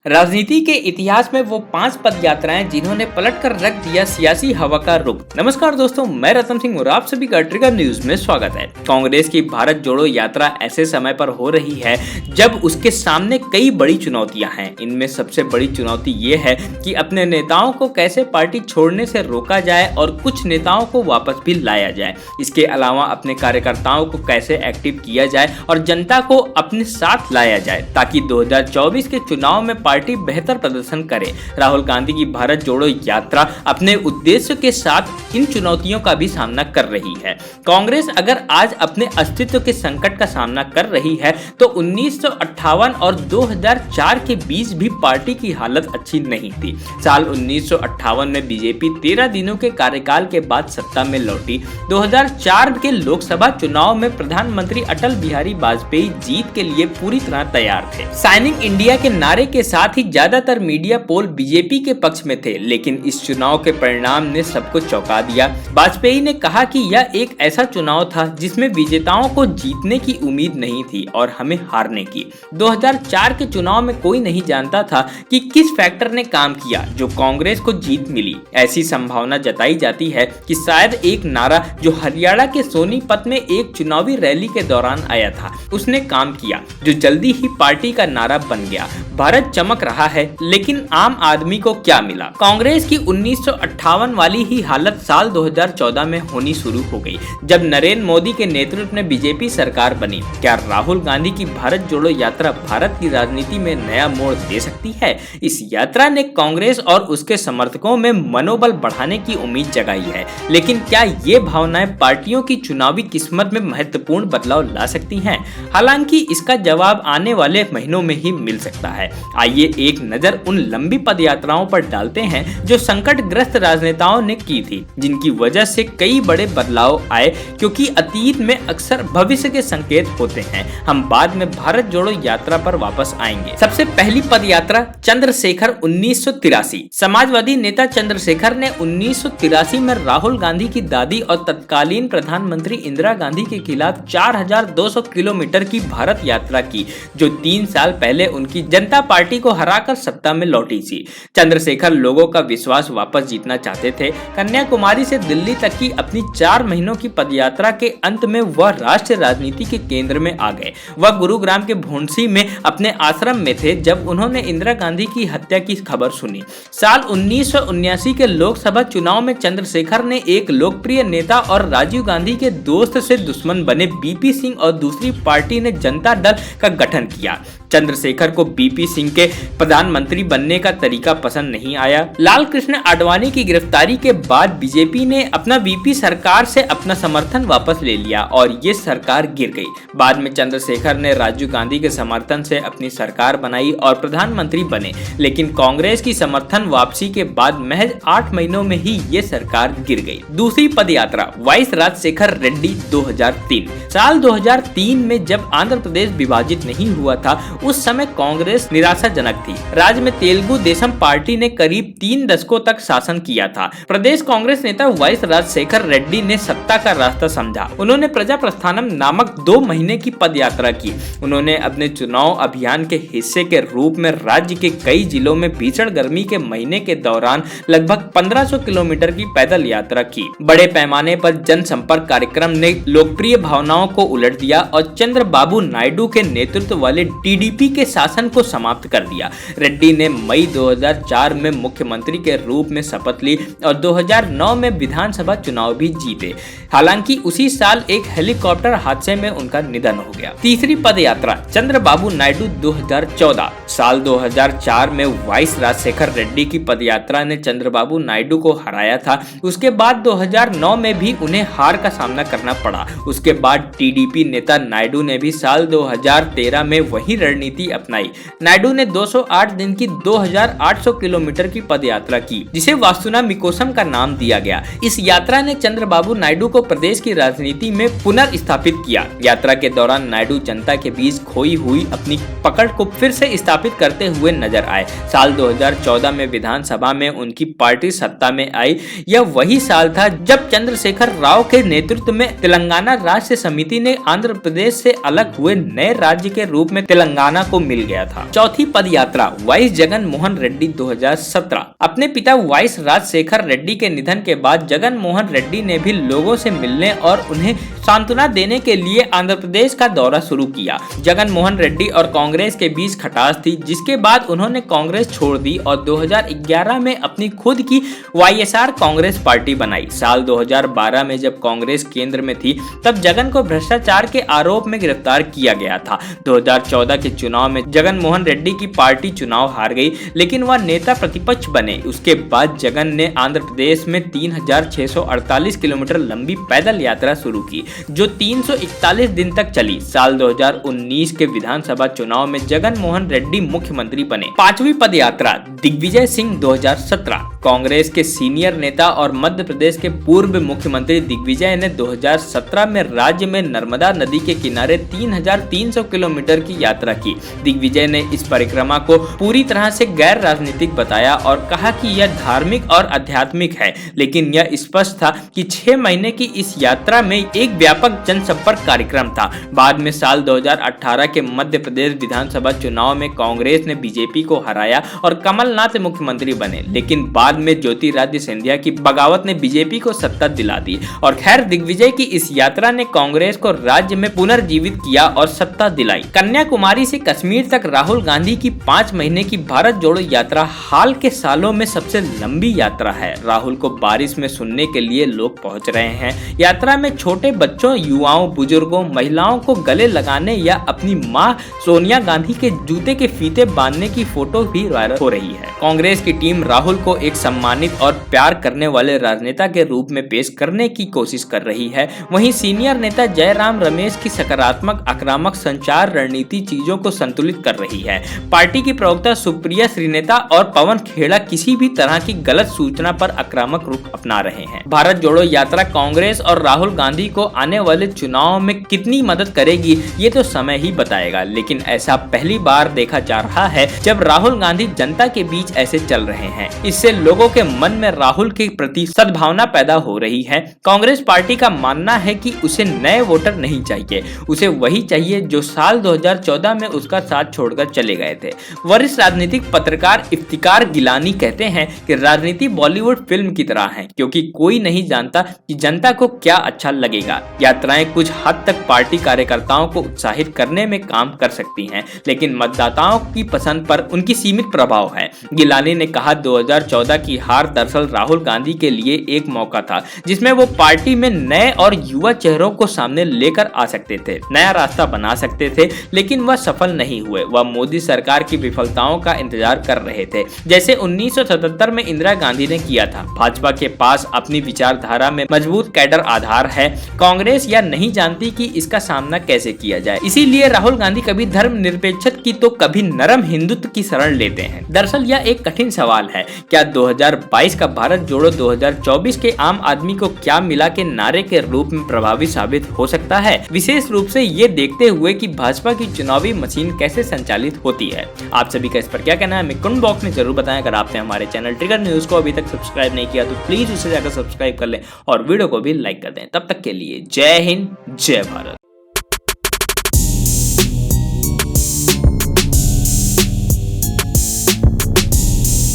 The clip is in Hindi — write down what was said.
राजनीति के इतिहास में वो 5 पदयात्राएं जिन्होंने पलटकर रख दिया सियासी हवा का रुख। नमस्कार दोस्तों, मैं रतन सिंह और आप सभी का ट्रिगर न्यूज में स्वागत है। कांग्रेस की भारत जोड़ो यात्रा ऐसे समय पर हो रही है जब उसके सामने कई बड़ी चुनौतियां हैं। इनमें सबसे बड़ी चुनौती ये है कि अपने नेताओं को कैसे पार्टी छोड़ने से रोका जाए और कुछ नेताओं को वापस भी लाया जाए। इसके अलावा अपने कार्यकर्ताओं को कैसे एक्टिव किया जाए और जनता को अपने साथ लाया जाए ताकि 2024 के चुनाव में पार्टी बेहतर प्रदर्शन करे। राहुल गांधी की भारत जोड़ो यात्रा अपने उद्देश्य के साथ इन चुनौतियों का भी सामना कर रही है। कांग्रेस अगर आज अपने अस्तित्व के संकट का सामना कर रही है तो 1958 और 2004 के बीच भी पार्टी की हालत अच्छी नहीं थी। साल 1958 में बीजेपी 13 दिनों के कार्यकाल के बाद सत्ता में लौटी। 2004 के लोकसभा चुनाव में प्रधानमंत्री अटल बिहारी वाजपेयी जीत के लिए पूरी तरह तैयार थे। साइनिंग इंडिया के नारे के साथ ही ज्यादातर मीडिया पोल बीजेपी के पक्ष में थे, लेकिन इस चुनाव के परिणाम ने सबको चौंका दिया। वाजपेयी ने कहा कि यह एक ऐसा चुनाव था जिसमें विजेताओं को जीतने की उम्मीद नहीं थी और हमें हारने की। 2004 के चुनाव में कोई नहीं जानता था कि किस फैक्टर ने काम किया जो कांग्रेस को जीत मिली। ऐसी संभावना जताई जाती है कि शायद एक नारा जो हरियाणा के सोनीपत में एक चुनावी रैली के दौरान आया था उसने काम किया, जो जल्दी ही पार्टी का नारा बन गया। भारत चमक रहा है, लेकिन आम आदमी को क्या मिला? कांग्रेस की 1958 वाली ही हालत साल 2014 में होनी शुरू हो गई जब नरेंद्र मोदी के नेतृत्व में बीजेपी सरकार बनी। क्या राहुल गांधी की भारत जोड़ो यात्रा भारत की राजनीति में नया मोड़ दे सकती है? इस यात्रा ने कांग्रेस और उसके समर्थकों में मनोबल बढ़ाने की उम्मीद जगाई है, लेकिन क्या ये भावनाएं पार्टियों की चुनावी किस्मत में महत्वपूर्ण बदलाव ला सकती हैं? हालांकि इसका जवाब आने वाले महीनों में ही मिल सकता है। आइए एक नजर उन लंबी पदयात्राओं पर डालते हैं जो संकटग्रस्त राजनेताओं ने की थी, जिनकी वजह से कई बड़े बदलाव आए, क्योंकि अतीत में अक्सर भविष्य के संकेत होते हैं। हम बाद में भारत जोड़ो यात्रा पर वापस आएंगे। सबसे पहली पदयात्रा चंद्रशेखर 1983। समाजवादी नेता चंद्रशेखर ने 1983 में राहुल गांधी की दादी और तत्कालीन प्रधानमंत्री इंदिरा गांधी के खिलाफ 4200 किलोमीटर की भारत यात्रा की, जो 3 साल पहले उनकी जनता पार्टी को हराकर सत्ता में लौटी थी। चंद्रशेखर लोगों का विश्वास वापस जीतना चाहते थे। कन्याकुमारी से दिल्ली तक की अपनी 4 महीनों की पदयात्रा के अंत में वह राष्ट्रीय राजनीति के केंद्र में आ गए। वह गुरुग्राम के भोंडसी में अपने आश्रम में थे जब उन्होंने इंदिरा गांधी की हत्या की खबर सुनी। साल 1979 के लोकसभा चुनाव में चंद्रशेखर ने एक लोकप्रिय नेता और राजीव गांधी के दोस्त से दुश्मन बने बीपी सिंह और दूसरी पार्टी ने जनता दल का गठन किया। चंद्रशेखर को बीपी सिंह के प्रधानमंत्री बनने का तरीका पसंद नहीं आया। लाल कृष्ण आडवाणी की गिरफ्तारी के बाद बीजेपी ने अपना बीपी सरकार से अपना समर्थन वापस ले लिया और ये सरकार गिर गई। बाद में चंद्रशेखर ने राजीव गांधी के समर्थन से अपनी सरकार बनाई और प्रधानमंत्री बने, लेकिन कांग्रेस की समर्थन वापसी के बाद महज 8 महीनों में ही ये सरकार गिर गई। दूसरी पदयात्रा वाइस राजशेखर रेड्डी 2003। साल 2003 में जब आंध्र प्रदेश विभाजित नहीं हुआ था उस समय कांग्रेस निराशाजनक थी। राज्य में तेलुगु देशम पार्टी ने करीब 3 दशकों तक शासन किया था। प्रदेश कांग्रेस नेता वाइस राजशेखर रेड्डी ने सत्ता का रास्ता समझा। उन्होंने प्रजा प्रस्थानम नामक 2 महीने की पदयात्रा की। उन्होंने अपने चुनाव अभियान के हिस्से के रूप में राज्य के कई जिलों में भीषण गर्मी के महीने के दौरान लगभग 1500 किलोमीटर की पैदल यात्रा की। बड़े पैमाने पर जनसंपर्क कार्यक्रम ने लोकप्रिय भावनाओं को उलट दिया और चंद्रबाबू नायडू के नेतृत्व वाले टीडीपी के शासन को समाप्त कर दिया। रेड्डी ने मई 2004 में मुख्यमंत्री के रूप में शपथ ली और 2009 में विधानसभा चुनाव भी जीते। हालांकि उसी साल एक हेलीकॉप्टर हादसे में उनका निधन हो गया। तीसरी पदयात्रा चंद्रबाबू नायडू 2014। साल 2004 में वाइस राजशेखर रेड्डी की पदयात्रा ने चंद्रबाबू नायडू को हराया था। उसके बाद 2009 में भी उन्हें हार का सामना करना पड़ा। उसके बाद टीडीपी नेता नायडू ने भी साल 2013 में वही रणनीति अपनाई। नायडू ने 208 दिन की 2800 किलोमीटर की पदयात्रा की, जिसे वास्तुना मिकोसम का नाम दिया गया। इस यात्रा ने चंद्रबाबू नायडू को प्रदेश की राजनीति में पुनर्स्थापित किया। यात्रा के दौरान नायडू जनता के बीच खोई हुई अपनी पकड़ को फिर से स्थापित करते हुए नजर आए। साल 2014 में विधानसभा में उनकी पार्टी सत्ता में आई। यह वही साल था जब चंद्रशेखर राव के नेतृत्व में तेलंगाना राष्ट्र समिति ने आंध्र प्रदेश से अलग हुए नए राज्य के रूप में तेलंगाना को मिल गया था। चौथी पद यात्रा वाइस जगन मोहन रेड्डी 2017। अपने पिता वाइस राजशेखर रेड्डी के निधन के बाद जगन मोहन रेड्डी ने भी लोगों से मिलने और उन्हें सांत्वना देने के लिए आंध्र प्रदेश का दौरा शुरू किया। जगन मोहन रेड्डी और कांग्रेस के बीच खटास थी, जिसके बाद उन्होंने कांग्रेस छोड़ दी और 2011 में अपनी खुद की वाईएसआर कांग्रेस पार्टी बनाई। साल 2012 में जब कांग्रेस केंद्र में थी तब जगन को भ्रष्टाचार के आरोप में गिरफ्तार किया गया था। 2014 के चुनाव में जगन मोहन रेड्डी की पार्टी चुनाव हार गई, लेकिन वह नेता प्रतिपक्ष बने। उसके बाद जगन ने आंध्र प्रदेश में 3648 किलोमीटर लंबी पैदल यात्रा शुरू की, जो 341 दिन तक चली। साल 2019 के विधानसभा चुनाव में जगन मोहन रेड्डी मुख्यमंत्री बने। 5वीं पद यात्रा दिग्विजय सिंह 2017। कांग्रेस के सीनियर नेता और मध्य प्रदेश के पूर्व मुख्यमंत्री दिग्विजय ने 2017 में राज्य में नर्मदा नदी के किनारे 3300 किलोमीटर की यात्रा की। दिग्विजय ने इस परिक्रमा को पूरी तरह से गैर राजनीतिक बताया और कहा कि यह धार्मिक और आध्यात्मिक है, लेकिन यह स्पष्ट था कि 6 महीने की इस यात्रा में एक व्यापक जनसंपर्क कार्यक्रम था। बाद में साल 2018 के मध्य प्रदेश विधानसभा चुनाव में कांग्रेस ने बीजेपी को हराया और कमलनाथ मुख्यमंत्री बने, लेकिन बाद में ज्योतिरादित्य सिंधिया की बगावत ने बीजेपी को सत्ता दिला दी। और खैर, दिग्विजय की इस यात्रा ने कांग्रेस को राज्य में पुनर्जीवित किया और सत्ता दिलाई। कन्याकुमारी से कश्मीर तक राहुल गांधी की 5 महीने की भारत जोड़ो यात्रा हाल के सालों में सबसे लंबी यात्रा है। राहुल को बारिश में सुनने के लिए लोग पहुंच रहे हैं। यात्रा में छोटे बच्चों, युवाओं, बुजुर्गों, महिलाओं को गले लगाने या अपनी मां सोनिया गांधी के जूते के फीते बांधने की फोटो भी वायरल हो रही है। कांग्रेस की टीम राहुल को एक सम्मानित और प्यार करने वाले राजनेता के रूप में पेश करने की कोशिश कर रही है। वहीं सीनियर नेता जयराम रमेश की सकारात्मक आक्रामक संचार रणनीति चीजों को संतुलित कर रही है। पार्टी की प्रवक्ता सुप्रिया श्रीनेता और पवन खेड़ा किसी भी तरह की गलत सूचना पर आक्रामक रुख अपना रहे हैं। भारत जोड़ो यात्रा कांग्रेस और राहुल गांधी को आने वाले चुनाव में कितनी मदद करेगी, ये तो समय ही बताएगा, लेकिन ऐसा पहली बार देखा जा रहा है जब राहुल गांधी जनता के बीच ऐसे चल रहे हैं। इससे लोगों के मन में राहुल के प्रति सद्भावना पैदा हो रही है। कांग्रेस पार्टी का मानना है कि उसे नए वोटर नहीं चाहिए, उसे वही चाहिए जो साल 2014 में उसका साथ छोड़कर चले गए थे। वरिष्ठ राजनीतिक पत्रकार इफ्तिकार गिलानी कहते हैं कि राजनीति बॉलीवुड फिल्म की तरह है, क्योंकि कोई नहीं जानता कि जनता को क्या अच्छा लगेगा। यात्राएं कुछ हद तक पार्टी कार्यकर्ताओं को उत्साहित करने में काम कर सकती हैं, लेकिन मतदाताओं की पसंद पर उनकी सीमित प्रभाव है। गिलानी ने कहा, 2014 की हार दरअसल राहुल गांधी के लिए एक मौका था जिसमें वो पार्टी में नए और युवा चेहरों को सामने लेकर आ सकते थे, नया रास्ता बना सकते थे, लेकिन वह सफल नहीं हुए। वह मोदी सरकार की विफलताओं का इंतजार कर रहे थे, जैसे 1977 में इंदिरा गांधी ने किया था। भाजपा के पास अपनी विचारधारा में मजबूत कैडर आधार है। कांग्रेस यह नहीं जानती कि इसका सामना कैसे किया जाए, इसीलिए राहुल गांधी कभी धर्मनिरपेक्षता की तो कभी नरम हिंदुत्व की शरण लेते हैं। दरअसल यह एक कठिन सवाल है। क्या 2022 का भारत जोड़ो 2024 के आम आदमी को क्या मिला के नारे के रूप में प्रभावी साबित हो सकता है, विशेष रूप से ये देखते हुए कि भाजपा की चुनावी मशीन कैसे संचालित होती है। आप सभी का इस पर क्या कहना है, हमें कमेंट बॉक्स में जरूर बताएं। अगर आपने हमारे चैनल ट्रिगर न्यूज को अभी तक सब्सक्राइब नहीं किया तो प्लीज उसे जाकर सब्सक्राइब कर लें और वीडियो को भी लाइक कर दें। तब तक के लिए जय हिंद, जय भारत।